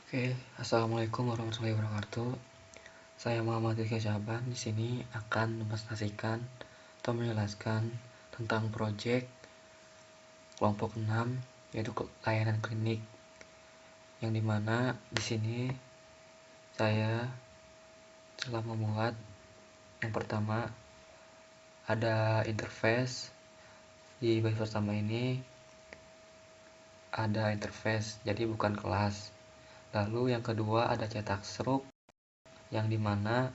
Oke, assalamualaikum warahmatullahi wabarakatuh. Saya Muhammad Rizky Syaban di sini akan mempresentasikan atau menjelaskan tentang proyek kelompok 6 yaitu layanan klinik, yang dimana di sini saya telah memuat yang pertama ada interface. Di baris pertama ini ada interface, jadi bukan kelas. Lalu yang kedua ada cetak struk, yang dimana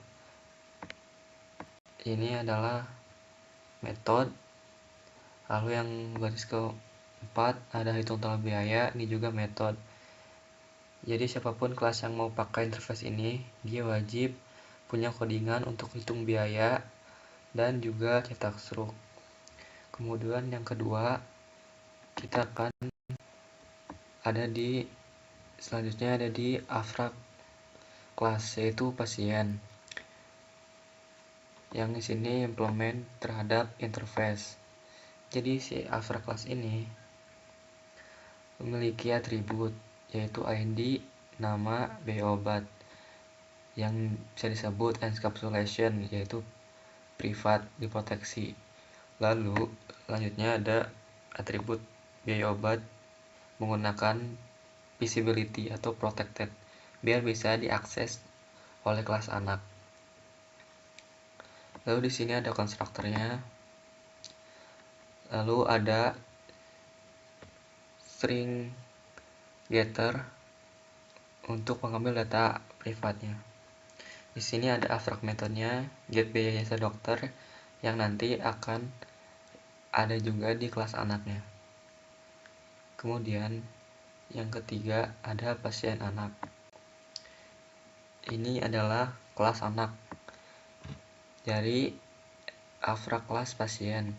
ini adalah metode. Lalu yang baris keempat ada hitung total biaya, ini juga metode. Jadi siapapun kelas yang mau pakai interface ini, dia wajib punya codingan untuk hitung biaya dan juga cetak struk. Kemudian yang kedua, kita akan selanjutnya ada di abstract class, yaitu pasien. Yang di sini implement terhadap interface. Jadi si abstract class ini memiliki atribut yaitu ID, nama, biaya obat, yang bisa disebut encapsulation, yaitu privat, diproteksi. Lalu selanjutnya ada atribut biaya obat menggunakan visibility atau protected, biar bisa diakses oleh kelas anak. Lalu di sini ada konstruktornya. Lalu ada string getter untuk mengambil data privatnya. Di sini ada abstract metodenya get biaya jasa dokter, yang nanti akan ada juga di kelas anaknya. Kemudian yang ketiga ada pasien anak. Ini adalah kelas anak dari abstract class pasien.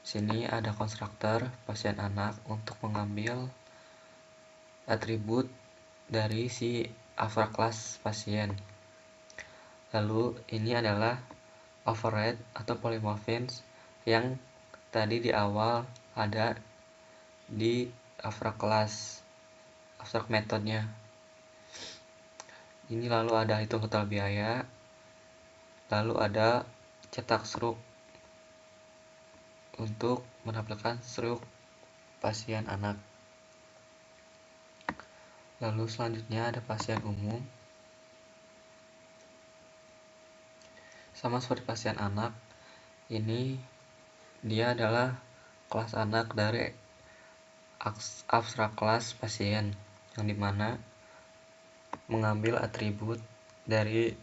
Sini ada konstruktor pasien anak untuk mengambil atribut dari si abstract class pasien. Lalu ini adalah override atau polymorphism yang tadi di awal ada di abstract class, abstract metodenya. Ini lalu ada hitung total biaya, lalu ada cetak struk untuk menampilkan struk pasien anak. Lalu selanjutnya ada pasien umum. Sama seperti pasien anak, ini dia adalah kelas anak dari abstract class pasien, yang dimana mengambil atribut dari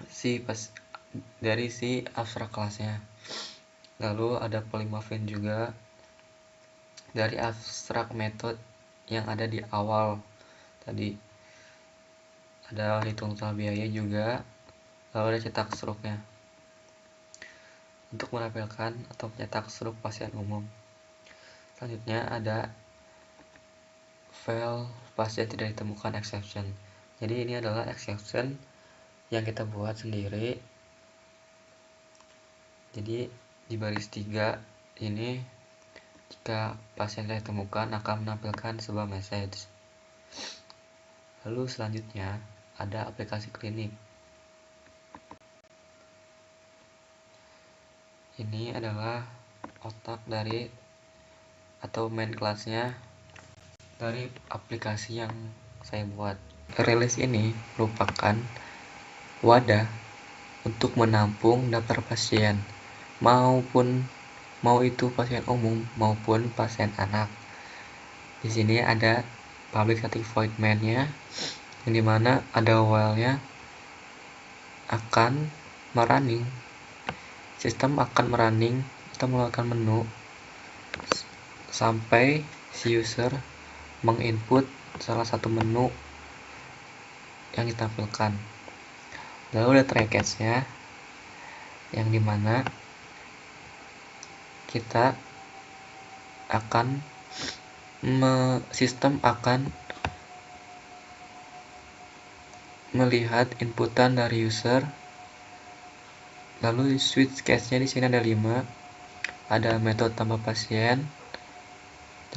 si abstract classnya. Lalu ada polymorphism juga dari abstract method yang ada di awal tadi. Ada hitung total biaya juga, lalu ada cetak struknya untuk menampilkan atau mencetak struk pasien umum. Selanjutnya ada file pasien tidak ditemukan exception. Jadi ini adalah exception yang kita buat sendiri. Jadi di baris 3 ini, jika pasien tidak ditemukan akan menampilkan sebuah message. Lalu selanjutnya ada aplikasi klinik. Ini adalah otak dari atau main kelasnya dari aplikasi yang saya buat. Release ini merupakan wadah untuk menampung daftar pasien, mau itu pasien umum maupun pasien anak. Di sini ada public static void main-nya, yang dimana ada while-nya akan merunning. Sistem akan merunning atau mengeluarkan menu sampai si user menginput salah satu menu yang ditampilkan. Lalu ada try catch-nya, yang dimana kita akan sistem akan melihat inputan dari user. Lalu switch case-nya di sini ada 5. Ada metode tambah pasien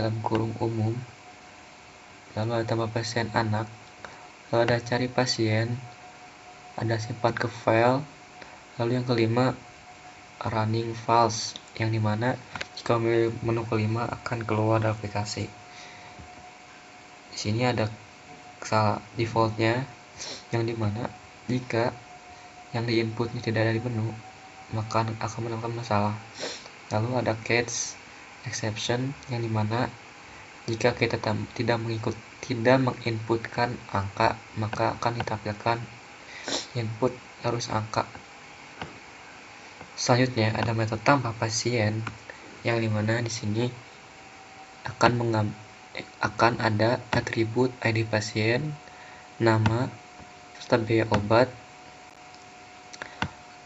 dalam kurung umum, lalu ada tambah pasien anak, lalu ada cari pasien, ada simpan ke file, lalu yang kelima running files, yang dimana jika memilih menu kelima akan keluar dari aplikasi. Di sini ada defaultnya, yang dimana jika yang diinputnya tidak ada di menu maka akan menemukan masalah. Lalu ada catch exception, yang dimana jika kita tidak menginputkan angka maka akan ditampilkan input harus angka. Selanjutnya ada metode tambah pasien, yang dimana di sini akan ada atribut ID pasien, nama, serta biaya obat.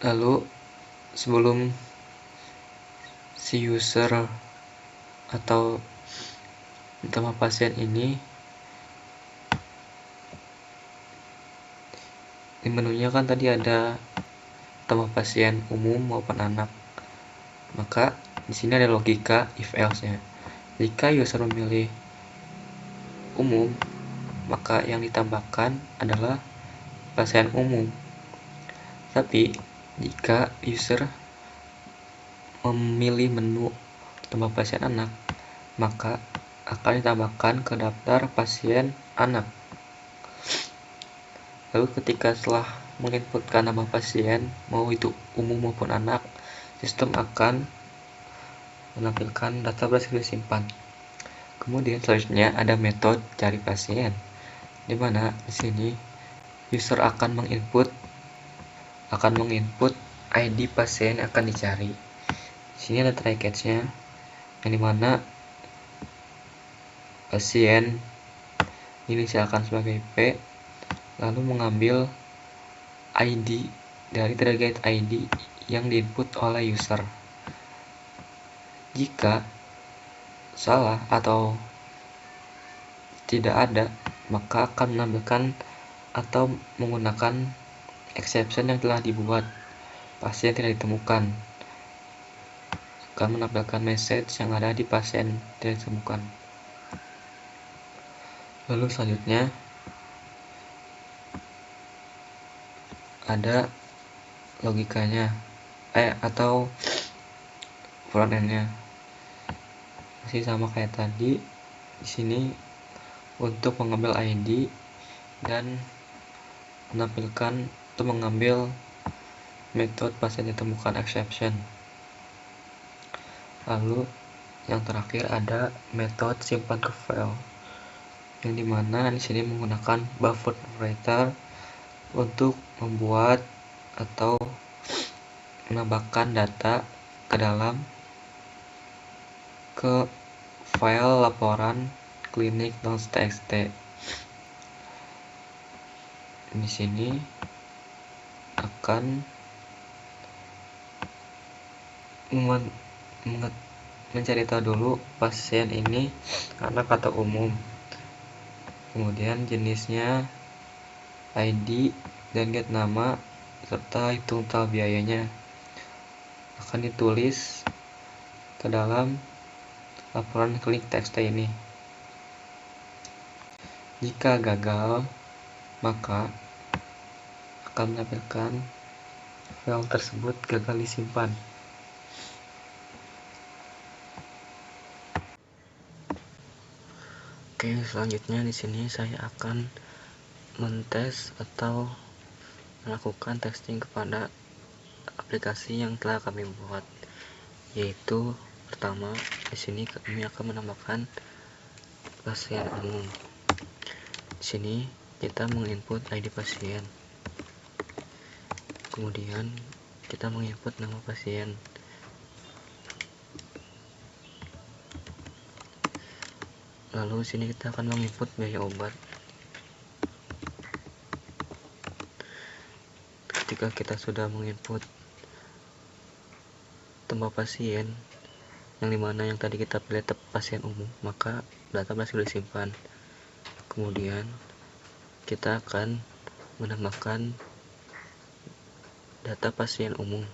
Lalu sebelum si user atau tambah pasien ini, di menunya kan tadi ada tambah pasien umum maupun anak, maka di sini ada logika if else-nya. Jika user memilih umum, maka yang ditambahkan adalah pasien umum. Tapi jika user memilih menu tambah pasien anak, maka akan ditambahkan ke daftar pasien anak. Lalu ketika setelah menginputkan nama pasien, mau itu umum maupun anak, sistem akan menampilkan data berhasil disimpan. Kemudian selanjutnya ada metode cari pasien, di mana di sini user akan menginput ID pasien yang akan dicari. Di sini ada try catch-nya, yang dimana pasien diinisialkan sebagai P, lalu mengambil ID dari target ID yang diinput oleh user. Jika salah atau tidak ada, maka akan menampilkan atau menggunakan exception yang telah dibuat, pasien tidak ditemukan, akan menampilkan message yang ada di pasien tidak ditemukan. Lalu selanjutnya ada logikanya atau front end-nya, masih sama kayak tadi. Di sini untuk mengambil ID dan menampilkan atau mengambil metode pasien ditemukan exception. Lalu yang terakhir ada metode simpan ke file, yang dimana di sini menggunakan buffer operator untuk membuat atau menambahkan data ke file laporan klinik.txt. Di sini akan mencari tahu dulu pasien ini anak atau umum, kemudian jenisnya, ID, dan get nama, serta hitung total biayanya akan ditulis ke dalam laporan klinik.txt ini. Jika gagal, maka akan menampilkan file tersebut gagal disimpan. Oke, selanjutnya di sini saya akan mentes atau melakukan testing kepada aplikasi yang telah kami buat, yaitu pertama di sini kami akan menambahkan pasien umum. Di sini kita menginput ID pasien, kemudian kita menginput nama pasien, lalu sini kita akan menginput biaya obat. Ketika kita sudah menginput tambah pasien, yang dimana yang tadi kita pilih pasien umum, maka data berhasil disimpan. Kemudian kita akan menambahkan data pasien umum,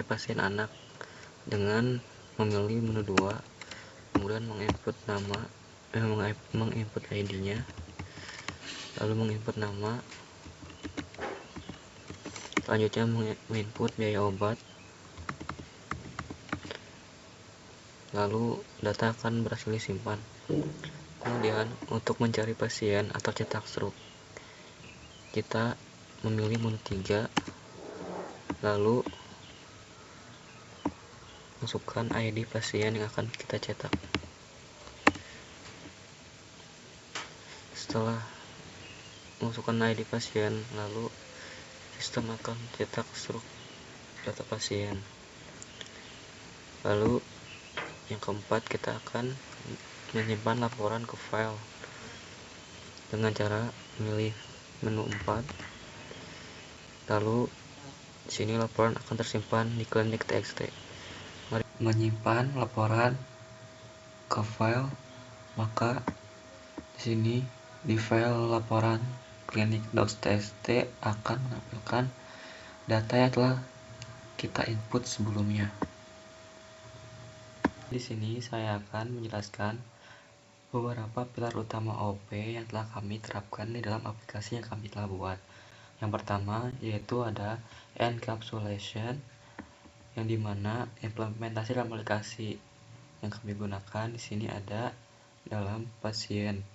pasien anak, dengan memilih menu 2, kemudian menginput nama menginput ID-nya, lalu menginput nama, selanjutnya menginput biaya obat, lalu data akan berhasil disimpan. Kemudian untuk mencari pasien atau cetak struk, kita memilih menu 3, lalu masukkan ID pasien yang akan kita cetak. Setelah masukkan ID pasien, lalu sistem akan cetak struk data pasien. Lalu yang keempat, kita akan menyimpan laporan ke file dengan cara memilih menu 4. Lalu di sini laporan akan tersimpan di klinik.txt. Mari menyimpan laporan ke file, maka di sini di file laporan klinik.txt akan menampilkan data yang telah kita input sebelumnya. Di sini saya akan menjelaskan beberapa pilar utama OOP yang telah kami terapkan di dalam aplikasi yang kami telah buat. Yang pertama yaitu ada encapsulation, yang dimana implementasi dalam aplikasi yang kami gunakan di sini ada dalam pasien.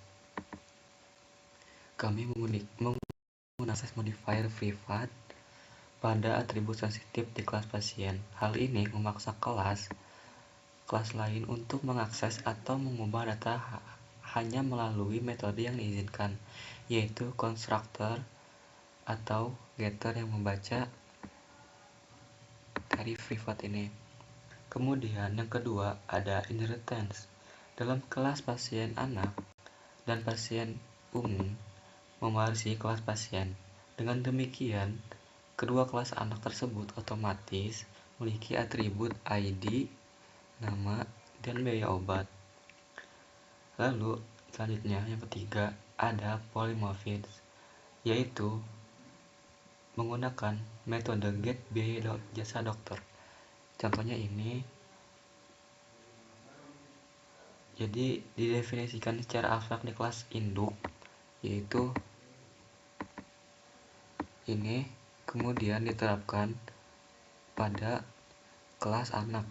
Kami menggunakan modifier privat pada atribut sensitif di kelas pasien. Hal ini memaksa kelas lain untuk mengakses atau mengubah data hanya melalui metode yang diizinkan, yaitu constructor atau getter yang membaca dari privat ini. Kemudian yang kedua ada inheritance. Dalam kelas pasien anak dan pasien umum mewarisi kelas pasien. Dengan demikian, kedua kelas anak tersebut otomatis memiliki atribut ID, nama, dan biaya obat. Lalu selanjutnya yang ketiga ada polymorphism, yaitu menggunakan metode get biaya jasa dokter. Contohnya ini, jadi didefinisikan secara abstrak di kelas induk, yaitu ini, kemudian diterapkan pada kelas anak.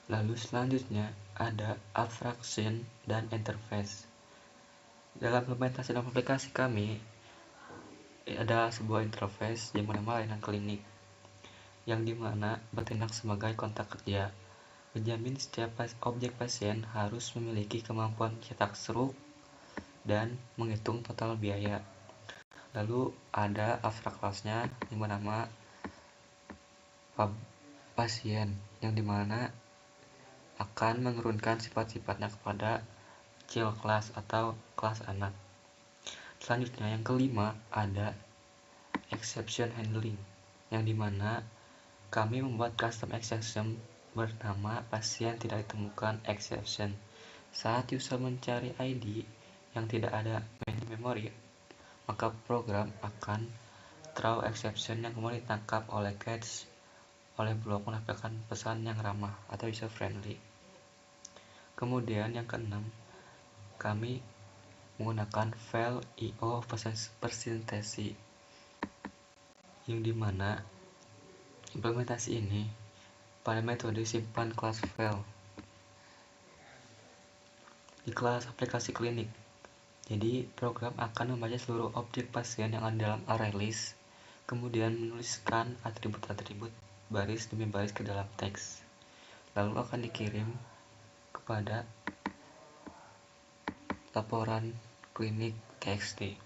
Lalu selanjutnya ada abstraction dan interface. Dalam implementasi dalam aplikasi kami ada sebuah interface yang bernama layanan klinik, yang dimana bertindak sebagai kontak kerja, menjamin setiap objek pasien harus memiliki kemampuan cetak struk dan menghitung total biaya. Lalu ada abstrak class-nya yang bernama pasien, yang dimana akan menurunkan sifat-sifatnya kepada child class atau kelas anak. Selanjutnya yang kelima ada exception handling, yang dimana kami membuat custom exception bernama pasien tidak ditemukan exception. Saat user mencari ID yang tidak ada di memori, maka program akan throw exception yang kemudian ditangkap oleh cache oleh blok menampilkan pesan yang ramah atau user friendly. Kemudian yang keenam, kami menggunakan file IO persistence, yang dimana implementasi ini pada metode simpan kelas file di kelas aplikasi klinik. Jadi program akan membaca seluruh objek pasien yang ada dalam array list, kemudian menuliskan atribut-atribut baris demi baris ke dalam teks, lalu akan dikirim kepada laporan klinik txt.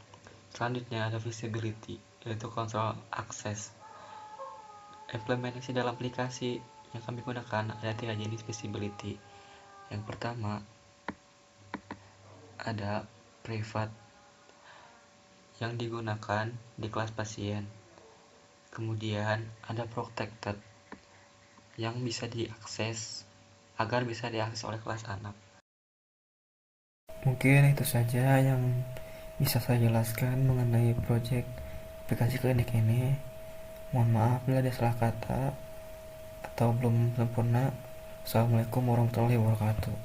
Selanjutnya ada visibility, yaitu kontrol akses. Implementasi dalam aplikasi yang kami gunakan ada 3 jenis visibility. Yang pertama ada private, yang digunakan di kelas pasien. Kemudian ada protected, yang bisa diakses agar bisa diakses oleh kelas anak. Mungkin itu saja yang bisa saya jelaskan mengenai proyek aplikasi klinik ini. Mohon maaf bila ada salah kata atau belum sempurna. Assalamualaikum warahmatullahi wabarakatuh.